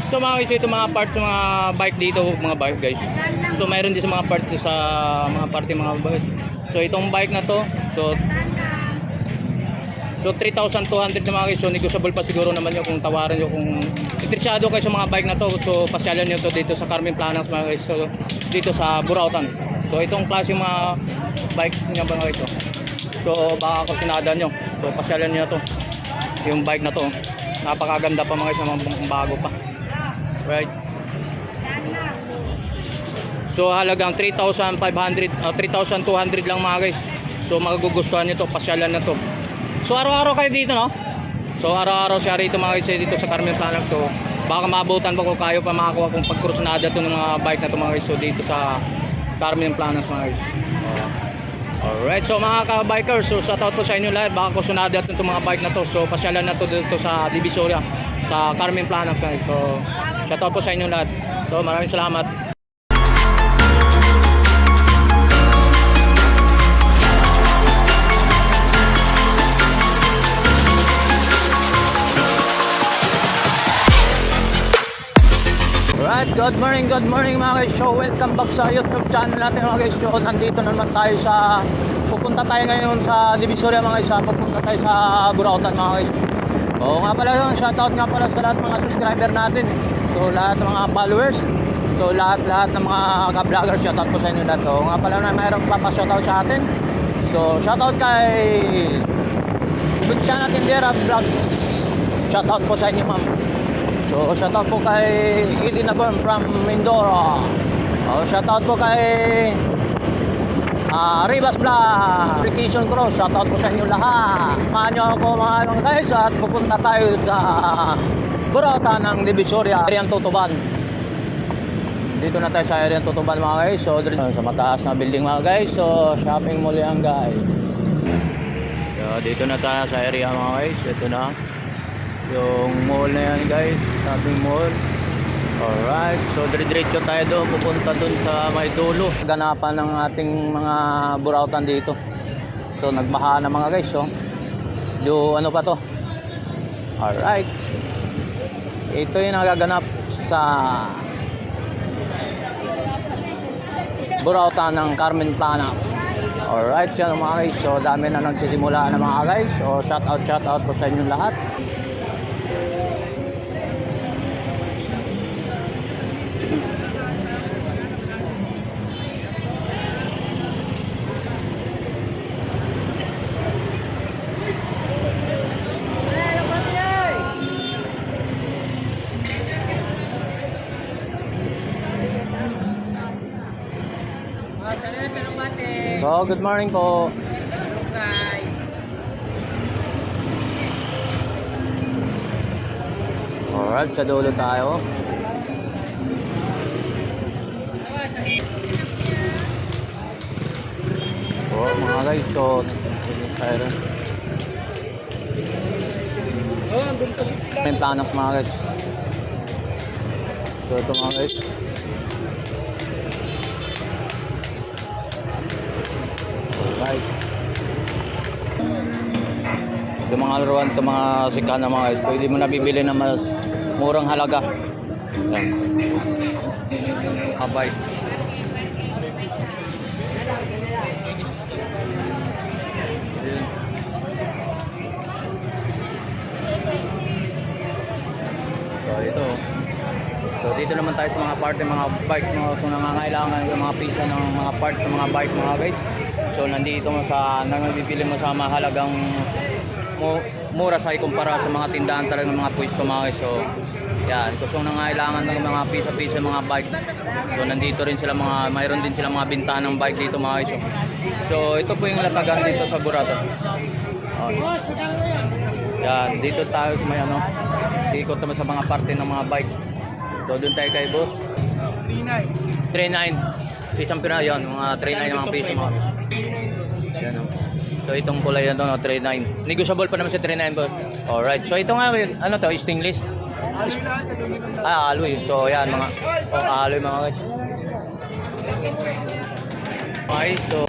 So mga guys, ito mga parts sa mga bike dito, mga bike guys. So mayroon din sa mga parts sa mga parte mga bike. So itong bike na to, so 3,200 na mga guys. So negotiable pa siguro naman yun kung tawaran nyo, kung interesado kayo sa mga bike na to. So pasyalan nyo to dito sa Carmen Planas mga guys. So dito sa Burautan. So itong klase mga bike niya mga guys. So baka kusinada nyo. So pasyalan nyo to. Yung bike na to, napakaganda pa mga guys, mga bago pa. Right. So halagang 3,500, 3,200 lang mga guys. So magugustuhan nyo to, pasyalan na to. So araw-araw kayo dito, no? So araw-araw siya rito mga guys, dito sa Carmen Planas. So baka maabutan pa kung kayo pa makakuha kung pagkrusinada to ng mga bike na to mga guys. So dito sa Carmen Planas mga guys. Alright, so mga ka-bikers, so shoutout po sa inyo lahat. Baka kusunada itong mga bike na to. So pasyalan na to dito sa Divisoria, sa Carmen Planas guys. So shoutout po sa inyo lahat. So maraming salamat. Alright, good morning mga guys. So welcome back sa YouTube channel natin mga guys. So nandito naman tayo sa, pupunta tayo ngayon sa Divisoria mga guys. Pupunta tayo sa Burautan mga guys. Oo nga pala yun, shoutout nga pala sa lahat mga subscriber natin. So lahat ng mga followers. So lahat ng mga ka-vloggers, shoutout po sa inyo lahat. So nga pala na mayroong papashoutout sa atin. So shoutout kay Luciana Tindera Vlog. Shoutout po sa inyo ma'am. So shoutout po kay Edina Born from Mindoro. Shoutout po kay Rivas Vlog, Vacation Cross. Shoutout po sa inyo lahat. Samahan nyo ako mga guys at pupunta tayo sa Burautan ng Divisoria, Arian Tutuban. Dito na tayo sa Arian Tutuban mga guys. So sa mataas na building mga guys. So shopping mall yan guys. So dito na tayo sa area mga guys. Ito na yung mall na yan guys, shopping mall. Alright, so diretso tayo doon, pupunta doon sa may dulo. Ganapan ng ating mga Burautan dito. So nagbaha na mga guys. So do ano pa to. Alright, ito yung nagaganap sa Burautan ng Carmen Planas. Alright, yan mga guys. So dami na nagsisimula na mga guys. So shout out po sa inyo lahat. So, good morning po. Alright, sa dulo tayo. Oh, mga guys, so tayo rin. Planas mga guys. So, ito mga guys. Alright. So mga laruan ito mga sika na mga guys, pwede mo nabibili na mas murang halaga. Yan. Abay. So ito. So dito naman tayo sa mga part ng mga bike, so nangangailangan yung mga pisa ng mga parts sa mga bike mga guys. So nandito mo sa nabibili mo sa mahalagang mura sa ikumpara sa mga tindahan talaga ng mga pwesto mga guys. So yan, kung nangangailangan ng mga pisa-pisa mga bike. So nandito rin sila mayroon din sila mga bintahan ng bike dito mga guys. So ito po yung latagan dito sa Burautan. Yan, dito tayo sa may ano, ikot naman sa mga parte ng mga bike. So doon tayo kay boss. 39. Isang pira yan, mga 39 ng mga piso mga. Yan o. So itong kulay yan doon, 39. Negotiable pa naman sa 39 boss. Alright. So ito nga, ano to, stainless? Alloy. So yan mga, alloy mga guys. Okay, so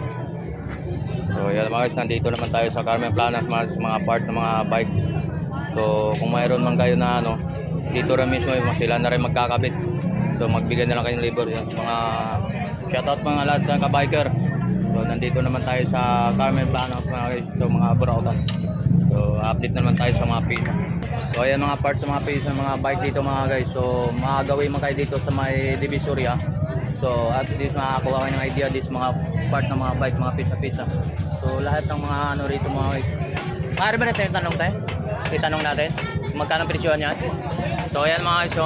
yan mga guys, nandito naman tayo sa Carmen Planas, mga part ng mga bike. So kung mayroon man kayo na ano, dito rin mismo, sila na rin magkakabit. So magbigay na lang kayo ng labor. Yan, mga shoutout mga lahat sa kabiker. So nandito naman tayo sa Carmen Plano mga guys. So mga burautan. So update naman tayo sa mga pisa. So ayan mga parts sa mga pisa, mga bike dito mga guys. So makagawin man kayo dito sa may Divisoria. So at least makakuha kayo ng idea dito mga part ng mga bike, mga pisa-pisa. So lahat ng mga ano rito mga guys. Maaari ba natin yung tanong tayo? Itanong natin magkano presyohan yan? So ayan mga guys. So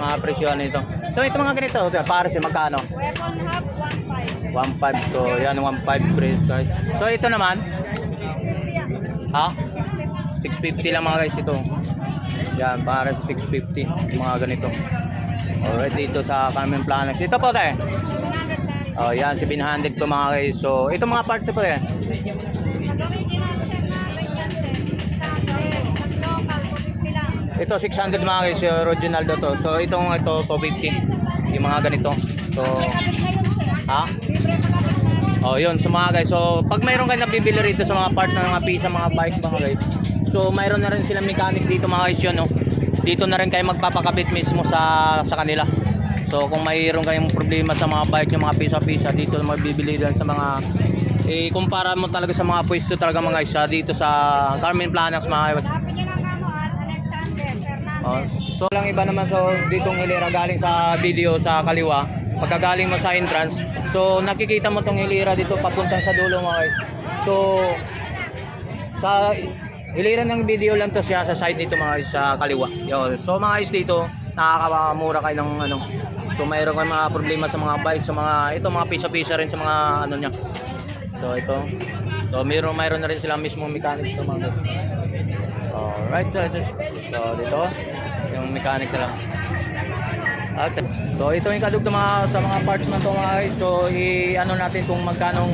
mga presyohan nito. So ito mga ganito, pares yung magkano? Weapon hub, 1.5. 1.5. So yan 1.5 price guys. So ito naman 650 yan. ha? 650 lang mga guys ito. Yan para sa 650 sa mga ganito. Alright dito sa Carmen Plano. Ito po tayo. 700 Oh yan 700 to mga guys. So ito mga parts po tayo. Pag-original set na ganyan set, 600. Pag-local, 250 lang. Ito 600 mga guys yung original to. So ito 250 yung mga ganito. So Kapit na yun set. ha? Libre pa kapit na yun. Oh, yun, so mga guys. So, pag mayroon kayo nabibili rito sa mga part ng mga pisa, mga bike, mga guys. So, mayroon na rin silang mechanic dito mga guys yun, no? Dito na rin kayo magpapakabit mismo sa kanila. So, kung mayroon kayong problema sa mga bike, yung mga pisa-pisa, dito mabibili din sa mga kumpara mo talaga sa mga pwesto talaga mga guys, dito sa Carmen Planas mga guys. Sabi niya lang kamo, Alexander Oh, Fernandez. so lang iba naman so ditong hilera galing sa video sa kaliwa pagkagaling mo sa entrance. So nakikita mo tong hilera dito papuntang sa dulo mga guys. So sa hilera ng video lang to siya sa side dito mga guys sa kaliwa. Yun. So mga guys dito nakakamura kayo ng ano. So mayroon kayong mga problema sa mga bike, sa mga ito mga pisa-pisa rin sa mga ano niya. So ito. So mayroon na rin sila mismo mechanic to mga guys. Alright, so dito yung mechanic nila. So ito yung kadugtong mga sa mga parts na to mga guys. So i-ano natin kung magkano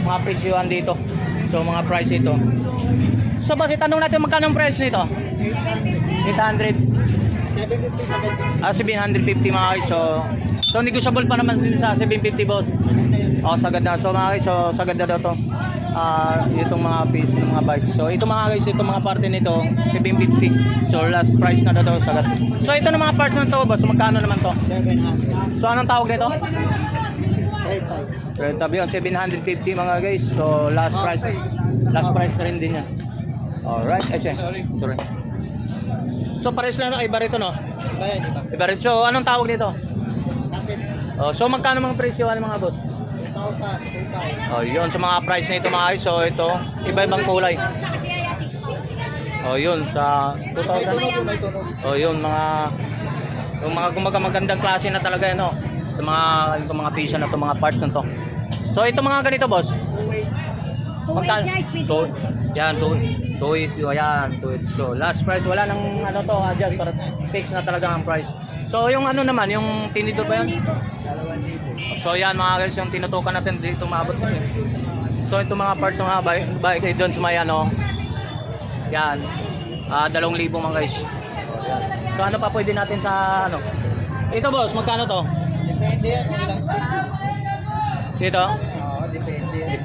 mga presyohan dito. So mga price ito. So basta tanong natin magkano ang price nito? 800. 750 mga guys. So negotiable pa naman din sa 750 boss. Oh, sagad na. So mga guys, so sagad na daw to. Itong mga piece ng mga bikes. So ito mga guys, itong mga parte nito 750. So last price na daw sagad. So ito na mga parts ng to boss. So, magkano naman to? 700. So anong tawag nito? Right. Tabi yun, 750 mga guys. So last price na rin din yan. Alright, sorry. So pares lang na iba rito no? Bayan, di ba? Iba rito. So anong tawag nito? Asin. Oh, so magkano mga presyo mga boss? 2,000. Oh, yun sa mga price na ito mga guys. So ito, iba-ibang kulay. Sa kasi ay 650. Oh, yun sa 2,000. May tunog. Oh, yun yung mga kumbaga magandang klase na talaga yan, no? Sa mga pisa na to, mga parts na to. So ito mga ganito, boss. Magkano? Yan, 280. Ayan, 280. So last price wala nang ano to, adjust para fix na talaga ang price. So yung ano naman, yung tinidor ba yan? 2,000. So yan mga guys, yung tinutukan natin dito maabot nito. So ito mga parts ng mga bike doon sa may ano. Yan. 2,000 mga guys. So, yan. So ano pa pwede natin sa ano? Ito boss, magkano to? Depende yan kung ilang speed. Dito? Oo, depende yan.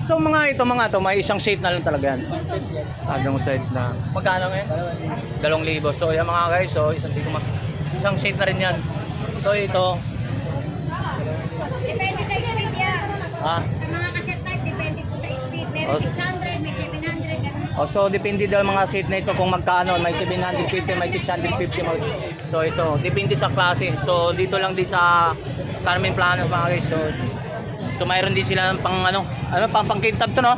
So mga to, may isang seat na lang talaga yan. Isang set yan. Anong set na? Magkano ngayon? 2,000. So yan mga guys, so isang seat na rin yan. So ito, Depende sa speed yan. ah, Sa mga cassette type, depende po sa speed. Meron 600, may 700, ganun. oh, so depende daw mga seat na ito kung magkano, may 750, may 650. So ito, depende sa klase. So dito lang din sa Carmen Plano mga guys. So mayroon din sila ng pang pangkintab to no?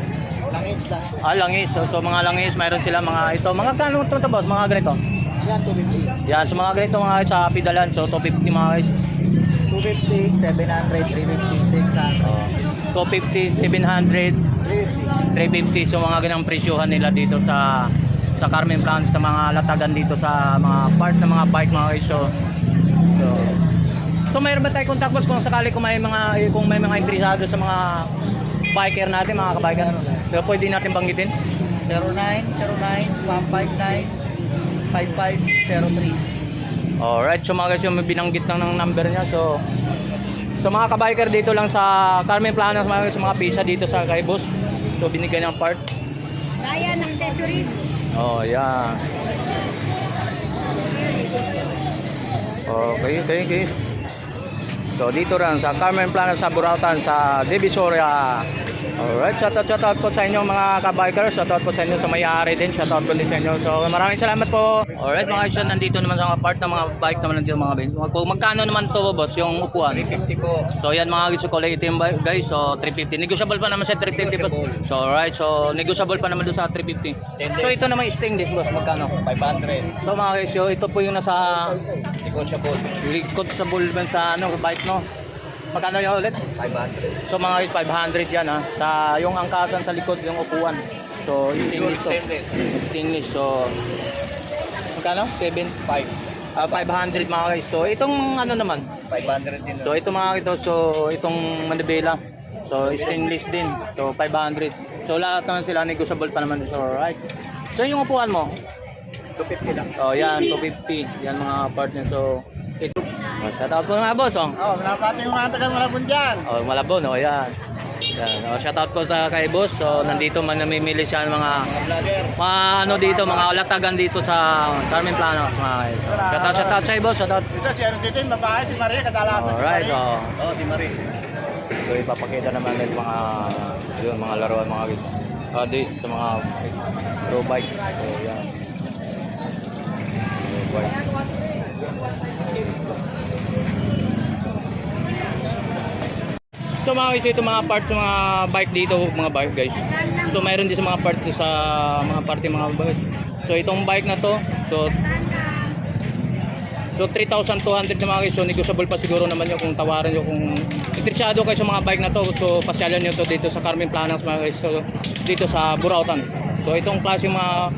Langis lang. Langis. So mga langis, mayroon sila mga ito. Mga kano to boss, mga ganito. Yan, 250. Yan, so mga ganito mga guys, sa pedalan. So 250 mga guys. 250, 700, 350, 600. 250, 700, 350. 350. So mga ganang presyuhan nila dito sa Carmen Plano, sa mga latagan dito sa mga part ng mga bike mga guys. So mayroon ba tayo contact boss kung sakali kung may mga interesado sa mga biker natin, mga kabiker? So pwede natin banggitin? 0909-159-5503. Alright, so mga guys, yung binanggit lang ng number niya. So mga kabiker dito lang sa Carmen Plano, mga guys, mga pisa dito sa kay boss. So binigyan ng part. Ryan, accessories. Oh, yeah. Okay. So dito rin sa Carmen Plana sa Burautan sa Divisoria. Alright, shoutout po sa inyo mga ka-bikers, shoutout po sa inyo sa may-ari din, shoutout po din sa inyo. So maraming salamat po. Alright mga guys, nandito naman sa mga part ng mga bike naman nandito mga guys. Kung magkano naman to boss yung upuan? 350 po. So yan mga guys, quality yung bike guys, so 350. Negotiable pa naman sa 350 boss. So alright, so negotiable pa naman doon sa 350. So ito naman stainless boss, magkano? 500. So mga guys, so ito po yung nasa Negotiable. likod sa bulban sa bike no. Magkano yung ulit? 500. So mga guys, 500 yan ha. Sa yung angkasan sa likod yung upuan. So stainless to. Stainless. So magkano? 7.5. 500 mga guys. So itong ano naman? 500 din. So ito mga ito, so itong manibela. So stainless din. So 500. So lahat naman sila negotiable pa naman. So alright. So yung upuan mo? 250 lang. Oh yan, 250. Yan mga partner. So ito. Shout out po mga boss. Oh. Pinapati yung mga taga Malabon dyan. Oh, Malabon, oh, yan. Yan. Oh, shout out po sa kay boss. So, nandito man namimili siya ng mga ano dito, mga latagan dito sa Carmen Plano, mga guys. So, shout out sa boss, shout out. Isa si ano dito yung babae, si Maria, kadalasan Alright, oh. Oo, si Maria. So, ipapakita naman natin mga laruan mga guys. Di sa mga pro bike. So, yan. Pro bike. So mga guys, ito mga parts ng mga bike dito, mga bike guys. So mayroon din sa mga parts sa mga parte mga bike. So itong bike na to, so 3,200 na mga guys. So negotiable pa siguro naman yun kung tawaran nyo kung interesado kayo sa mga bike na to. So pasyalan nyo to dito sa Carmen Planas mga guys. So dito sa Burautan. So itong klase yung mga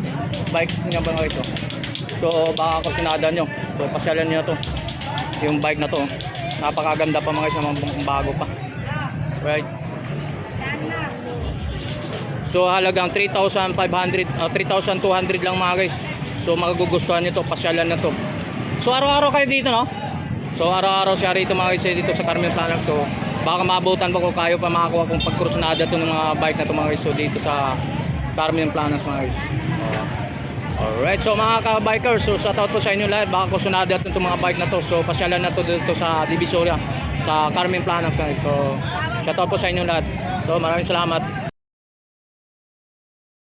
bike niya mga guys. So baka kusinada nyo. So pasyalan nyo to. Yung bike na to. Napakaganda pa mga guys, mga bago pa. Right. So halagang 3,500 3,200 lang mga guys. So magugustuhan niyo to, pasyalan na to. So araw-araw kayo dito no? So araw-araw siya rito mga guys dito sa Carmen Plana. So baka maabutan pa kung kayo pa makakuha kung pagkrusnada to ng mga bike na to mga guys. So dito sa Carmen Planas mga guys. Alright, so mga ka-bikers, so shoutout po sa inyo lahat. Baka kusunada itong mga bike na to. So pasyalan na to dito sa Divisoria, sa Carmen Plana. So shoutout po sa inyo lahat. So maraming salamat.